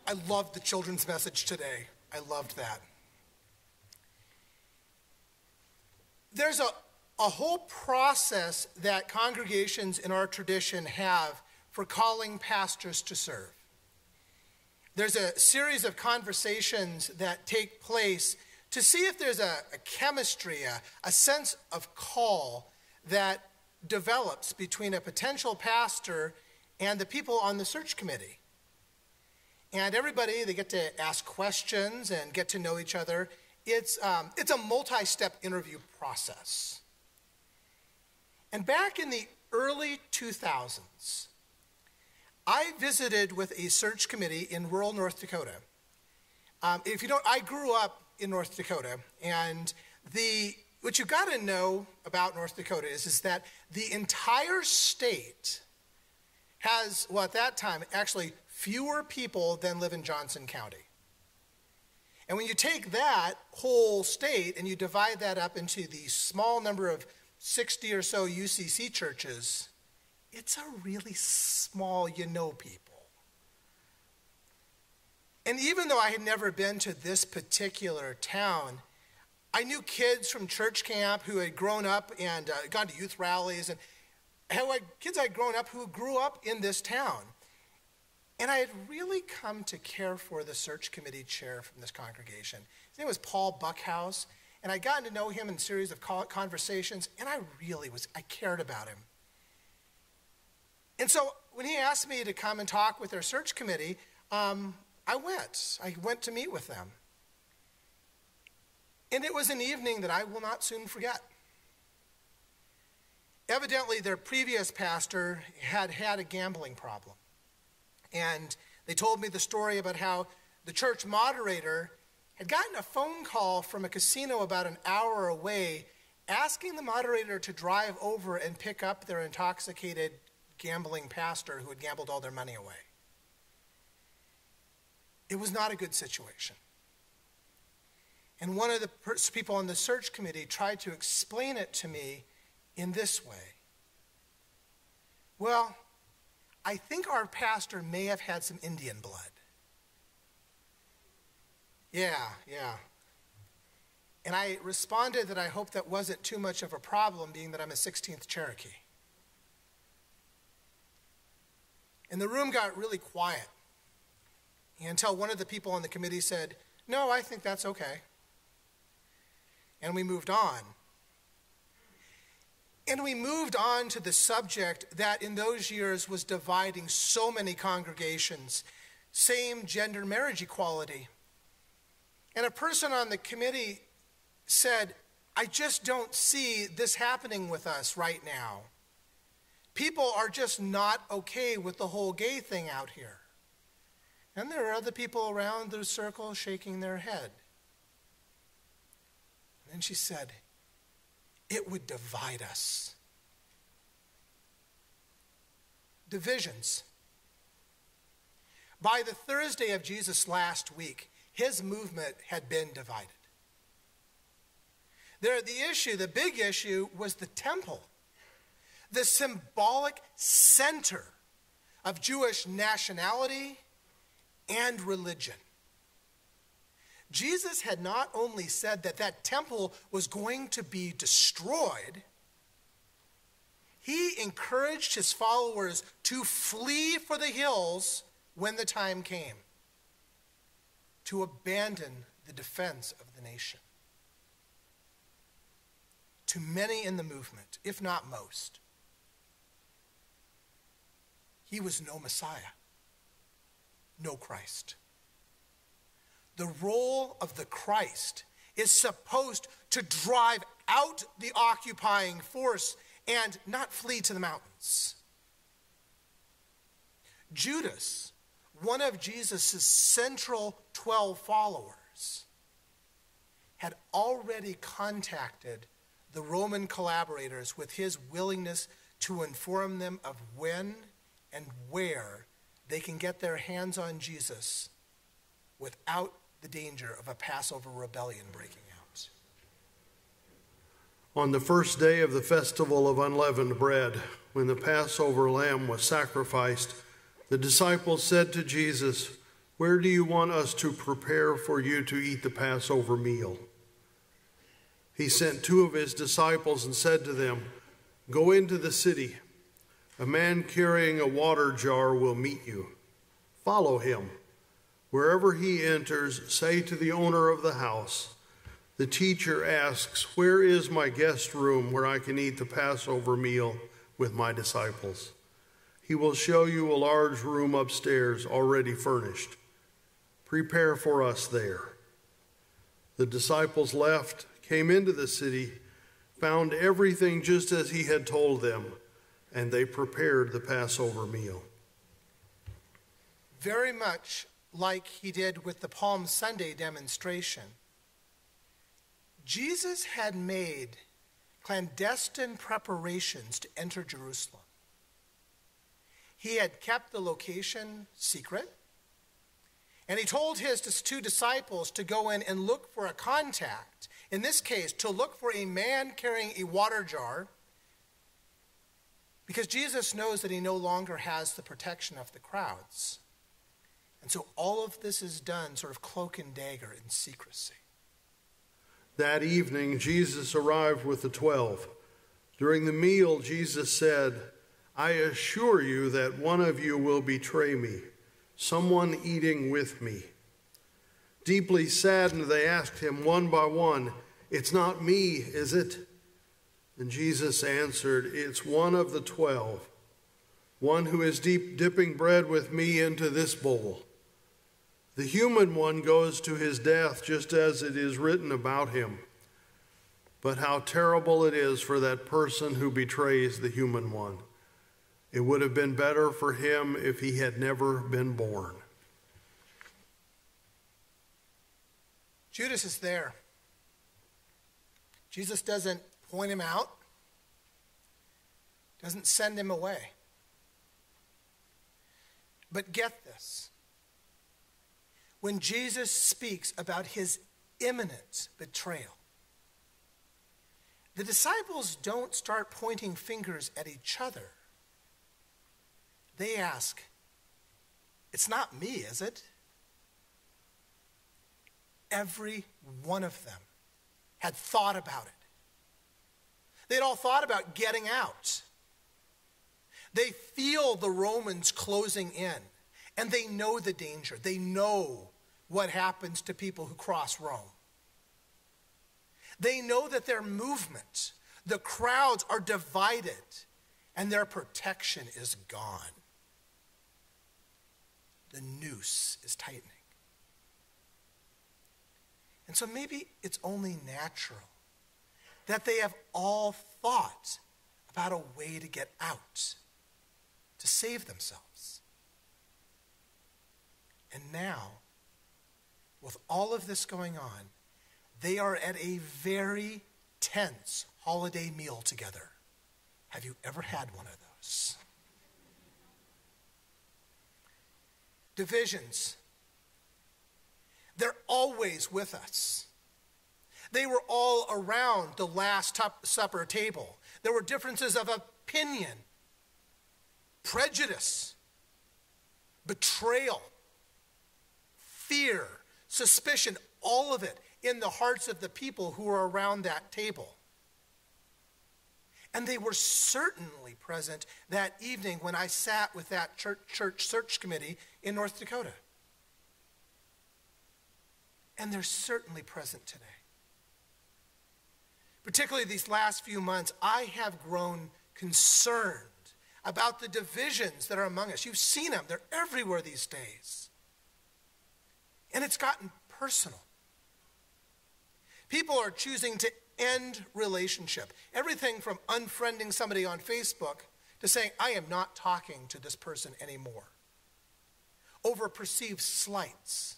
I loved the children's message today. I loved that. There's a whole process that congregations in our tradition have for calling pastors to serve. There's a series of conversations that take place to see if there's a chemistry, a sense of call that develops between a potential pastor and the people on the search committee. And everybody, they get to ask questions and get to know each other. It's a multi-step interview process. And back in the early 2000s, I visited with a search committee in rural North Dakota. If you don't, I grew up in North Dakota, and what you got to know about North Dakota is that the entire state has, well, at that time, actually fewer people than live in Johnson County. And when you take that whole state and you divide that up into the small number of 60 or so UCC churches, it's a really small people. And even though I had never been to this particular town, I knew kids from church camp who had grown up and gone to youth rallies, and kids I had grown up who grew up in this town. And I had really come to care for the search committee chair from this congregation. His name was Paul Buckhouse, and I'd gotten to know him in a series of conversations, and I cared about him. And so when he asked me to come and talk with their search committee, I went to meet with them. And it was an evening that I will not soon forget. Evidently, their previous pastor had a gambling problem. And they told me the story about how the church moderator had gotten a phone call from a casino about an hour away asking the moderator to drive over and pick up their intoxicated gambling pastor who had gambled all their money away. It was not a good situation. And one of the people on the search committee tried to explain it to me in this way. Well, I think our pastor may have had some Indian blood. Yeah. And I responded that I hoped that wasn't too much of a problem, being that I'm a 16th Cherokee. And the room got really quiet until one of the people on the committee said, "No, I think that's okay." And we moved on. And we moved on to the subject that in those years was dividing so many congregations, same-gender marriage equality. And a person on the committee said, "I just don't see this happening with us right now. People are just not okay with the whole gay thing out here." And there are other people around the circle shaking their head. And then she said, "It would divide us." Divisions. By the Thursday of Jesus' last week, his movement had been divided. The big issue was the temple, the symbolic center of Jewish nationality and religion. Jesus had not only said that temple was going to be destroyed, he encouraged his followers to flee for the hills when the time came, to abandon the defense of the nation. To many in the movement, if not most, he was no Messiah, no Christ. The role of the Christ is supposed to drive out the occupying force and not flee to the mountains. Judas, one of Jesus' central 12 followers, had already contacted the Roman collaborators with his willingness to inform them of when and where they can get their hands on Jesus without the danger of a Passover rebellion breaking out. On the first day of the festival of unleavened bread, when the Passover lamb was sacrificed, the disciples said to Jesus, "Where do you want us to prepare for you to eat the Passover meal?" He sent 2 of his disciples and said to them, "Go into the city. A man carrying a water jar will meet you. Follow him. Wherever he enters, say to the owner of the house, 'The teacher asks, where is my guest room where I can eat the Passover meal with my disciples?' He will show you a large room upstairs already furnished. Prepare for us there." The disciples left, came into the city, found everything just as he had told them, and they prepared the Passover meal. Very much like he did with the Palm Sunday demonstration, Jesus had made clandestine preparations to enter Jerusalem. He had kept the location secret, and he told his 2 disciples to go in and look for a contact. In this case, to look for a man carrying a water jar, because Jesus knows that he no longer has the protection of the crowds. And so all of this is done sort of cloak and dagger in secrecy. That evening, Jesus arrived with the 12. During the meal, Jesus said, "I assure you that one of you will betray me, someone eating with me." Deeply saddened, they asked him one by one, "It's not me, is it?" And Jesus answered, "It's one of the 12, one who is dipping bread with me into this bowl. The human one goes to his death just as it is written about him. But how terrible it is for that person who betrays the human one. It would have been better for him if he had never been born." Judas is there. Jesus doesn't point him out, doesn't send him away. But get this. When Jesus speaks about his imminent betrayal, the disciples don't start pointing fingers at each other. They ask, "It's not me, is it?" Every one of them had thought about it. They'd all thought about getting out. They feel the Romans closing in, and they know the danger. They know what happens to people who cross Rome. They know that their movement, the crowds are divided, and their protection is gone. The noose is tightening. And so maybe it's only natural that they have all thought about a way to get out, to save themselves. And now, with all of this going on, they are at a very tense holiday meal together. Have you ever had one of those? Divisions. They're always with us. They were all around the Last Supper table. There were differences of opinion, prejudice, betrayal, fear, suspicion, all of it in the hearts of the people who were around that table. And they were certainly present that evening when I sat with that church search committee in North Dakota. And they're certainly present today. Particularly these last few months, I have grown concerned about the divisions that are among us. You've seen them. They're everywhere these days. And it's gotten personal. People are choosing to end relationship. Everything from unfriending somebody on Facebook to saying, "I am not talking to this person anymore," over perceived slights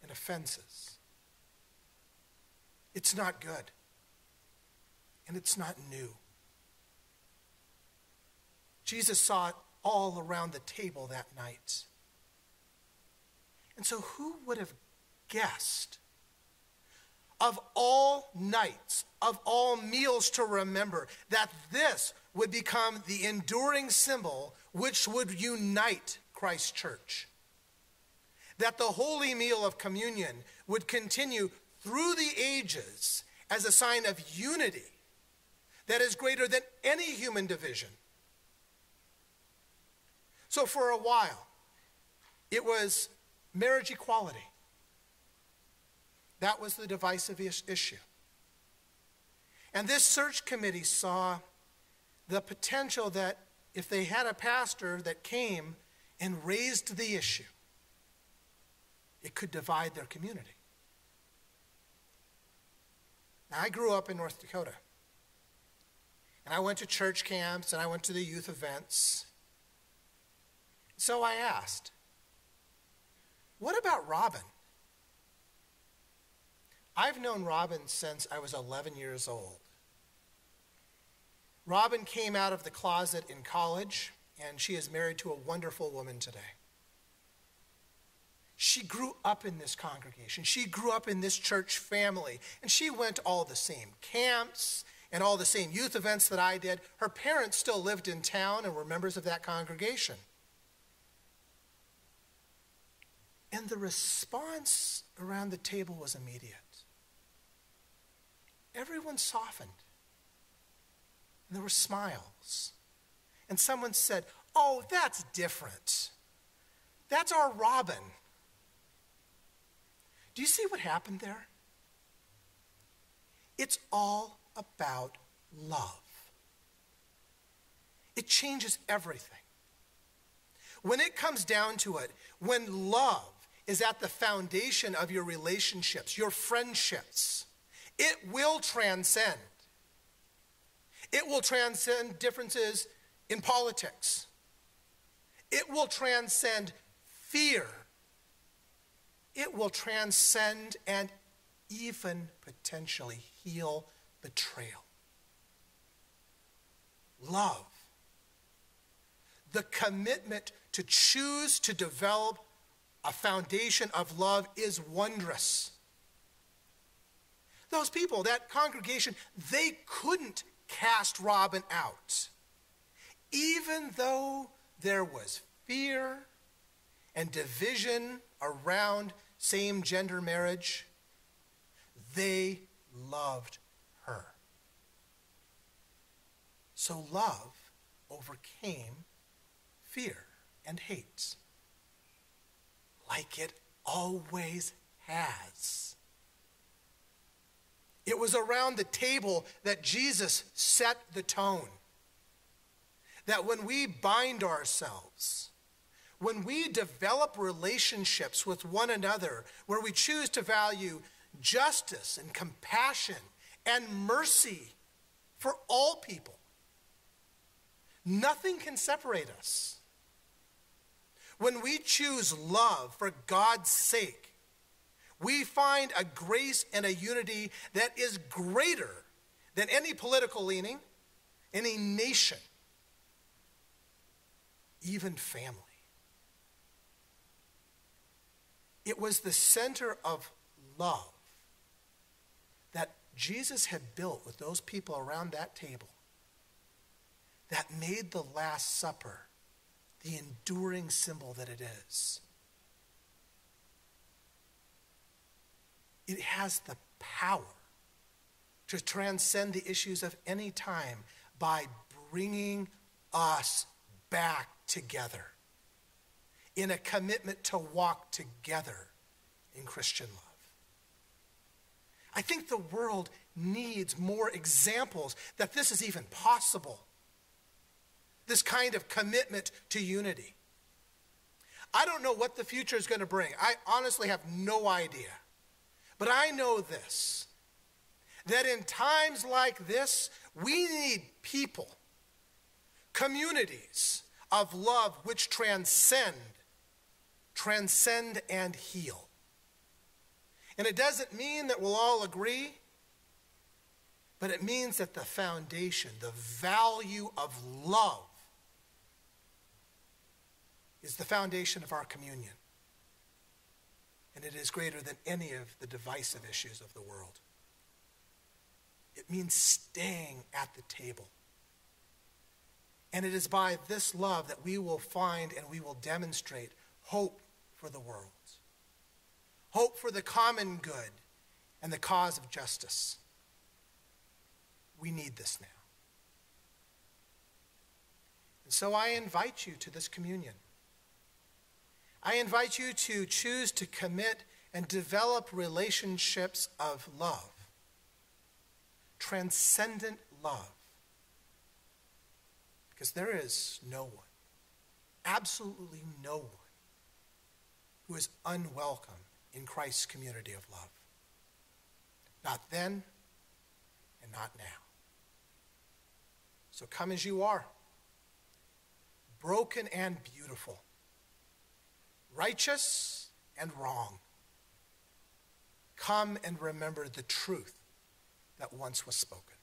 and offenses. It's not good. And it's not new. Jesus saw it all around the table that night. And so who would have guessed, of all nights, of all meals to remember, that this would become the enduring symbol which would unite Christ's church? that the holy meal of communion would continue through the ages as a sign of unity that is greater than any human division. So for a while, it was marriage equality. That was the divisive issue. And this search committee saw the potential that if they had a pastor that came and raised the issue, it could divide their community. Now, I grew up in North Dakota. And I went to church camps and I went to the youth events. So I asked, what about Robin? I've known Robin since I was 11 years old. Robin came out of the closet in college, and she is married to a wonderful woman today. She grew up in this congregation. She grew up in this church family, and she went to all the same camps and all the same youth events that I did. Her parents still lived in town and were members of that congregation. And the response around the table was immediate. Everyone softened. And there were smiles. And someone said, "Oh, that's different. That's our Robin." Do you see what happened there? It's all about love. It changes everything. When it comes down to it, when love is at the foundation of your relationships, your friendships, it will transcend. It will transcend differences in politics. It will transcend fear. It will transcend and even potentially heal betrayal. Love. The commitment to choose to develop a foundation of love is wondrous. Those people, that congregation, they couldn't cast Robin out. Even though there was fear and division around same-gender marriage, they loved her. So love overcame fear and hate, like it always has. It was around the table that Jesus set the tone. That when we bind ourselves, when we develop relationships with one another, where we choose to value justice and compassion and mercy for all people, nothing can separate us. When we choose love for God's sake, we find a grace and a unity that is greater than any political leaning, any nation, even family. It was the center of love that Jesus had built with those people around that table that made the Last Supper the enduring symbol that it is. It has the power to transcend the issues of any time by bringing us back together in a commitment to walk together in Christian love. I think the world needs more examples that this is even possible. This kind of commitment to unity. I don't know what the future is going to bring. I honestly have no idea. But I know this, that in times like this, we need people, communities of love which transcend and heal. And it doesn't mean that we'll all agree, but it means that the foundation, the value of love, is the foundation of our communion. And it is greater than any of the divisive issues of the world. It means staying at the table. And it is by this love that we will find and we will demonstrate hope for the world. hope for the common good and the cause of justice. We need this now. And so I invite you to this communion. I invite you to choose to commit and develop relationships of love, transcendent love. Because there is no one, absolutely no one, who is unwelcome in Christ's community of love. Not then and not now. So come as you are, broken and beautiful, righteous and wrong. Come and remember the truth that once was spoken.